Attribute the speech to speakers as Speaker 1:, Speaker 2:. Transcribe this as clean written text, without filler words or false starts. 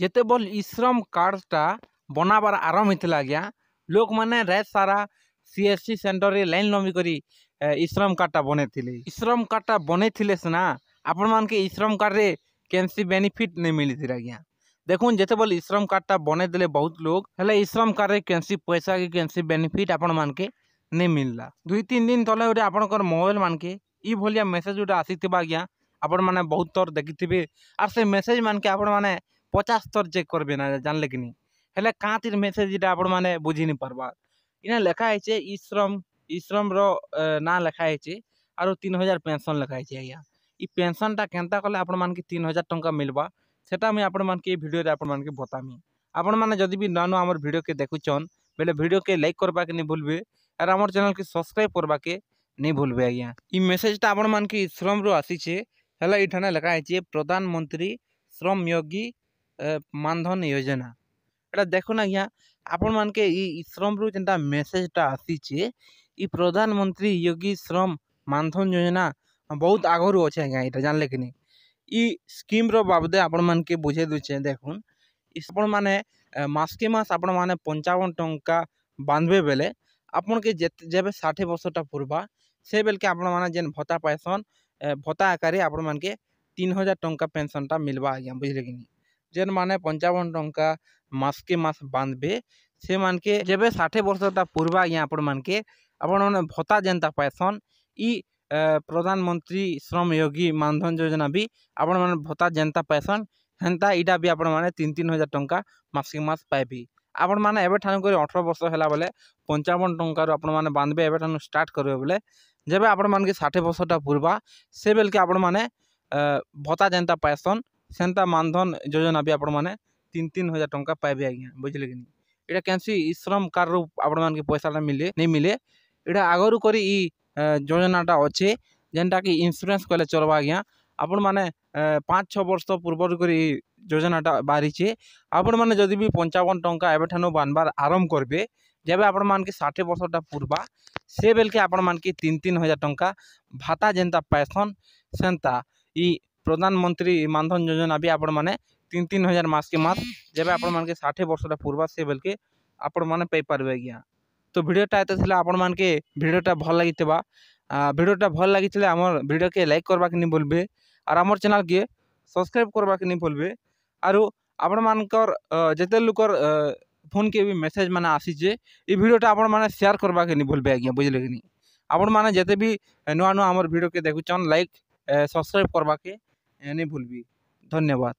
Speaker 1: ଯେତେ ବଲ୍ ଇଶ୍ରମ କାର୍ଡଟା ବନାବାର ଆରମ୍ଭ ହେଇଥିଲା ଆଜ୍ଞା, ଲୋକମାନେ ରାତ ସାରା CSC ସେଣ୍ଟରରେ ଲାଇନ୍ ଲମ୍ବି କରି ଇଶ୍ରମ କାର୍ଡଟା ବନେଇଥିଲେ। ଇଶ୍ରମ କାର୍ଡଟା ବନେଇଥିଲେ ସିନା ଆପଣମାନଙ୍କୁ ଇଶ୍ରମ କାର୍ଡରେ କେନ୍ସି ବେନିଫିଟ୍ ନେଇ ମିଳିଥିଲା ଆଜ୍ଞା। ଦେଖୁନ୍ ଯେତେବେଳେ ଇଶ୍ରମ କାର୍ଡଟା ବନେଇଦେଲେ ବହୁତ ଲୋକ, ହେଲେ ଇଶ୍ରମ କାର୍ଡରେ କେନ୍ସି ପଇସା କି କେନ୍ସି ବେନିଫିଟ୍ ଆପଣମାନଙ୍କୁ ନେଇ ମିଳିଲା। 2-3 ଦିନ ତଳେ ଗୋଟେ ଆପଣଙ୍କର ମୋବାଇଲ ମାନକେ ଇ ଭଳିଆ ମେସେଜ ଗୋଟେ ଆସିଥିବା ଆଜ୍ଞା, ଆପଣମାନେ ବହୁତ ଥର ଦେଖିଥିବେ। ଆର୍ ସେ ମେସେଜ ମାନକେ ଆପଣମାନେ 50 ଥର ଚେକ୍ କରିବେ ନା, ଜାଣିଲେ କି ନି। ହେଲେ କାଁତିର ମେସେଜ ଏଇଟା ଆପଣମାନେ ବୁଝି ନି ପାରବା। ଇନା ଲେଖା ହେଇଛେ ଇଶ୍ରମର ନାଁ ଲେଖା ହେଇଛେ, ଆରୁ 3000 ପେନସନ୍ ଲେଖା ହେଇଛେ ଆଜ୍ଞା। ଇ ପେନସନଟା କେନ୍ତା କଲେ ଆପଣମାନଙ୍କୁ 3000 ଟଙ୍କା ମିଲବା, ସେଟା ମୁଇଁ ଆପଣମାନଙ୍କୁ এই ভিডিওରେ ଆପଣମାନଙ୍କୁ বতামি। ଆପଣମାନେ ଯଦି ବି ନୂଆ ଆମର ଭିଡ଼ିଓକେ ଦେଖୁଛନ୍ ବେଲେ ଭିଡ଼ିଓକେ ଲାଇକ୍ করবাকে ନି ভুলবে, আর আমার চ্যানেলকে সবস্ক্রাইব করবাকে নি ভুলবে আজ্ঞା। ই মেসেজটা ଆପଣମାନଙ୍କୁ ଶ୍ରମରୁ ଆସିଛେ, ହେଲେ ଏଇଠାନେ ଲେଖା ହେଇଛେ ପ୍ରଧାନମନ୍ତ୍ରୀ ଶ୍ରମ yogi ମାନଧନ ଯୋଜନା। ଏଟା ଦେଖୁନ ଆଜ୍ଞା, ଆପଣମାନକେ ଇ ଶ୍ରମରୁ ଯେନ୍ତା ମେସେଜଟା ଆସିଛେ, ଇ ପ୍ରଧାନମନ୍ତ୍ରୀ yogi ଶ୍ରମ ମାନଧନ ଯୋଜନା ବହୁତ ଆଗରୁ ଅଛେ ଆଜ୍ଞା। ଏଇଟା ଜାଣିଲେ କି ନି। ଇ ସ୍କିମ୍ର ବାବଦେ ଆପଣମାନଙ୍କୁ ବୁଝେଇ ଦେଉଛେ। ଦେଖୁନ୍, ଆପଣମାନେ ମାସକେ ମାସ ଆପଣମାନେ 55 ଟଙ୍କା ବାନ୍ଧବେ ବେଲେ ଆପଣକେ ଯେବେ 60 ବର୍ଷଟା ପୁରବା, ସେ ବେଲକେ ଆପଣମାନେ ଯେନ୍ ଭତ୍ତା ପାଇସନ୍, ଭତ୍ତା ଆକାରରେ ଆପଣମାନକେ 3000 ଟଙ୍କା ପେନସନଟା ମିଲବା ଆଜ୍ଞା, ବୁଝିଲେ କି ନି। ଯେନ୍ ମାନେ 55 ଟଙ୍କା ମାସକେ ମାସ ବାନ୍ଧବେ, ସେମାନକେ ଯେବେ 60 ବର୍ଷଟା ପୁରବା ଆଜ୍ଞା, ଆପଣମାନେ ଭତ୍ତା ଯେନ୍ତା ପାଇସନ୍, ଇ ପ୍ରଧାନମନ୍ତ୍ରୀ ଶ୍ରମ yogi ମାନଧନ ଯୋଜନା ବି ଆପଣମାନେ ଭତ୍ତା ଯେନ୍ତା ପାଇସନ୍, ହେନ୍ତା ଇଟା ବି ଆପଣମାନେ 3000 ଟଙ୍କା ମାସକେ ମାସ ପାଇବେ। ଆପଣମାନେ ଏବେଠାରୁ କରି 18 ବର୍ଷ ହେଲା ବେଲେ 55 ଟଙ୍କାରୁ ଆପଣମାନେ ବାନ୍ଧବେ, ଏବେଠାରୁ ଷ୍ଟାର୍ଟ କରିବେ ବେଲେ ଯେବେ ଆପଣମାନଙ୍କୁ 60 ବର୍ଷଟା ପୁରବା, ସେ ବେଲକେ ଆପଣମାନେ ଭତ୍ତା ଯେନ୍ତା ପାଇସନ୍, ସେନ୍ତା ମାନଧନ ଯୋଜନା ବି ଆପଣମାନେ 3000 ଟଙ୍କା ପାଇବେ ଆଜ୍ଞା, ବୁଝିଲେ କି ନି। ଏଇଟା କେନ୍ସି ଇଶ୍ରମ କାର୍ଡରୁ ଆପଣମାନଙ୍କୁ ପଇସାଟା ନେଇ ମିଲେ। ଏଇଟା ଆଗରୁ କରି ଇ ଯୋଜନାଟା ଅଛେ, ଯେନ୍ଟାକି ଇନ୍ସୁରାନ୍ସ କଲେ ଚଲବା ଆଜ୍ଞା। ଆପଣମାନେ 5-6 ବର୍ଷ ପୂର୍ବରୁ କରି ଯୋଜନାଟା ବାହାରିଛେ। ଆପଣମାନେ ଯଦି ବି 55 ଟଙ୍କା ଏବେଠାରୁ ବାନ୍ଧବାର ଆରମ୍ଭ କରିବେ, ଯେବେ ଆପଣମାନଙ୍କୁ 60 ବର୍ଷଟା ପୁରବା, ସେ ବେଲକେ ଆପଣମାନଙ୍କୁ 3000 ଟଙ୍କା ଭତ୍ତା ଯେନ୍ତା ପାଇସନ୍, ସେନ୍ତା ଇ ପ୍ରଧାନମନ୍ତ୍ରୀ ମାନଧନ ଯୋଜନା ବି ଆପଣମାନେ 3000 ମାସକେ ମାସ ଯେବେ ଆପଣମାନଙ୍କୁ 60 ବର୍ଷଟା ପୁରବା, ସେ ବେଲକେ ଆପଣମାନେ ପାଇପାରିବେ ଆଜ୍ଞା। ତ ଭିଡ଼ିଓଟା ଏତେ ଥିଲା। ଆପଣମାନଙ୍କୁ ଭିଡ଼ିଓଟା ଭଲ ଲାଗିଥିବା, ଭିଡ଼ିଓଟା ଭଲ ଲାଗିଥିଲେ আমার ভিডিওকে লাইক করবাকে নি ভুলবে, আর আমার চ্যানেলকে সবস্ক্রাইব করবাকে নি ভুলবে। আরু আপনার যেতে লোকর ফোনকে भी মেসেজ মানে আসিছে, এই ভিডিওটা আপনার সেয়ার করবাকে নি ভুলবে আজ্ঞা, বুঝলে কি নি। আপনার যেতে भी নূয়া নূয়া আমার ভিডিওকে দেখুছন, লাইক সবস্ক্রাইব করবাকে নি ভুলবি। ধন্যবাদ।